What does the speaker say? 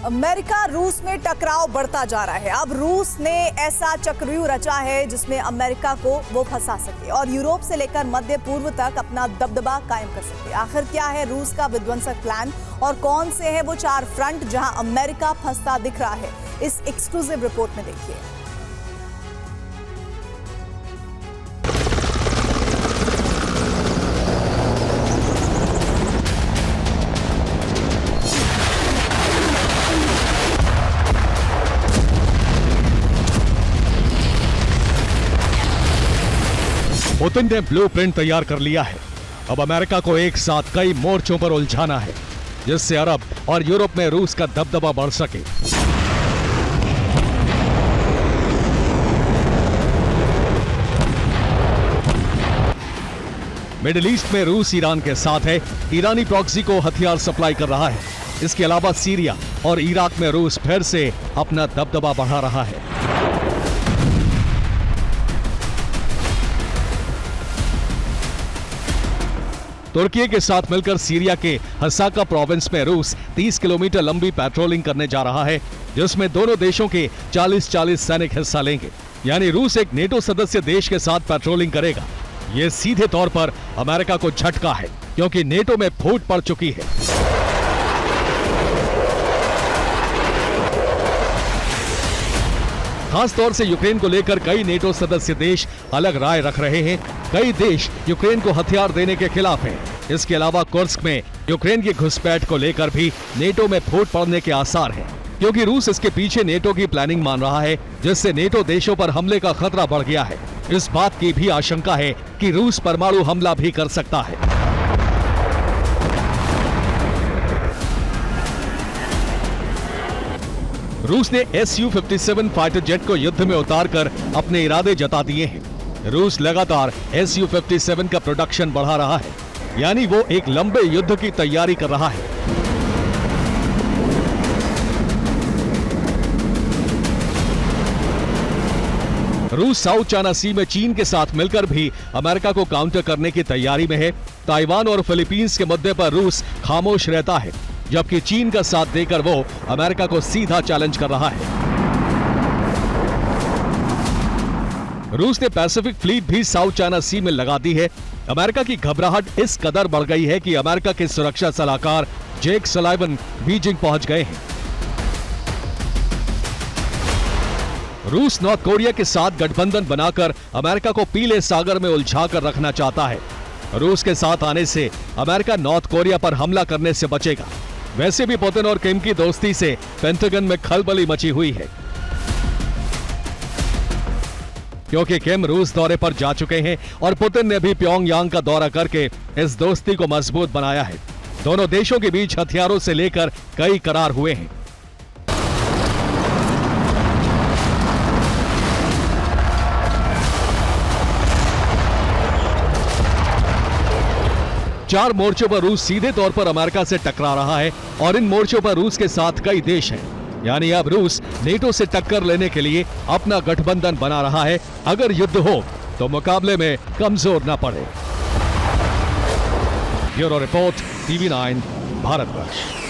America रूस में टकराव बढ़ता जा रहा है। अब रूस ने ऐसा चक्रव्यूह रचा है जिसमें अमेरिका को वो फंसा सके और यूरोप से लेकर मध्य पूर्व तक अपना दबदबा कायम कर सके। आखिर क्या है रूस का विध्वंसक प्लान और कौन से हैं वो 4 फ्रंट जहां अमेरिका फंसता दिख रहा है, इस एक्सक्लूसिव रिपोर्ट में देखिए। पुतिन ने ब्लूप्रिंट तैयार कर लिया है। अब अमेरिका को एक साथ कई मोर्चों पर उलझाना है जिससे अरब और यूरोप में रूस का दबदबा बढ़ सके। मिडिल ईस्ट में रूस ईरान के साथ है। ईरानी प्रॉक्सी को हथियार सप्लाई कर रहा है। इसके अलावा सीरिया और इराक में रूस फिर से अपना दबदबा बढ़ा रहा है। तुर्की के साथ मिलकर सीरिया के हसाका प्रोविंस में रूस 30 किलोमीटर लंबी पेट्रोलिंग करने जा रहा है जिसमें दोनों देशों के 40-40 सैनिक हिस्सा लेंगे। यानी रूस एक नेटो सदस्य देश के साथ पेट्रोलिंग करेगा। यह सीधे तौर पर अमेरिका को झटका है क्योंकि नेटो में फूट पड़ चुकी है। खास तौर से यूक्रेन को लेकर कई नेटो सदस्य देश अलग राय रख रहे हैं। कई देश यूक्रेन को हथियार देने के खिलाफ हैं। इसके अलावा कुर्स्क में यूक्रेन की घुसपैठ को लेकर भी नेटो में फूट पड़ने के आसार हैं, क्योंकि रूस इसके पीछे नेटो की प्लानिंग मान रहा है जिससे नेटो देशों पर हमले का खतरा बढ़ गया है। इस बात की भी आशंका है कि रूस परमाणु हमला भी कर सकता है। रूस ने Su-57 फाइटर जेट को युद्ध में उतारकर अपने इरादे जता दिए हैं। रूस लगातार Su-57 का प्रोडक्शन बढ़ा रहा है, यानी वो एक लंबे युद्ध की तैयारी कर रहा है। रूस साउथ चाइना सी में चीन के साथ मिलकर भी अमेरिका को काउंटर करने की तैयारी में है। ताइवान और फिलीपींस के मुद्दे पर रूस खामोश रहता है, जबकि चीन का साथ देकर वो अमेरिका को सीधा चैलेंज कर रहा है। रूस ने पैसिफिक फ्लीट भी साउथ चाइना सी में लगा दी है। अमेरिका की घबराहट इस कदर बढ़ गई है कि अमेरिका के सुरक्षा सलाहकार जेक सलाइवन बीजिंग पहुंच गए हैं। रूस नॉर्थ कोरिया के साथ गठबंधन बनाकर अमेरिका को पीले सागर में उलझाकर रखना चाहता है। रूस के साथ आने से अमेरिका नॉर्थ कोरिया पर हमला करने से बचेगा। वैसे भी पुतिन और किम की दोस्ती से पेंटागन में खलबली मची हुई है, क्योंकि किम रूस दौरे पर जा चुके हैं और पुतिन ने भी प्योंगयांग का दौरा करके इस दोस्ती को मजबूत बनाया है। दोनों देशों के बीच हथियारों से लेकर कई करार हुए हैं। चार मोर्चों पर रूस सीधे तौर पर अमेरिका से टकरा रहा है और इन मोर्चों पर रूस के साथ कई देश हैं। यानी अब रूस नेटो से टक्कर लेने के लिए अपना गठबंधन बना रहा है। अगर युद्ध हो तो मुकाबले में कमजोर न पड़े। Bureau report, TV9 Bharatvarsh.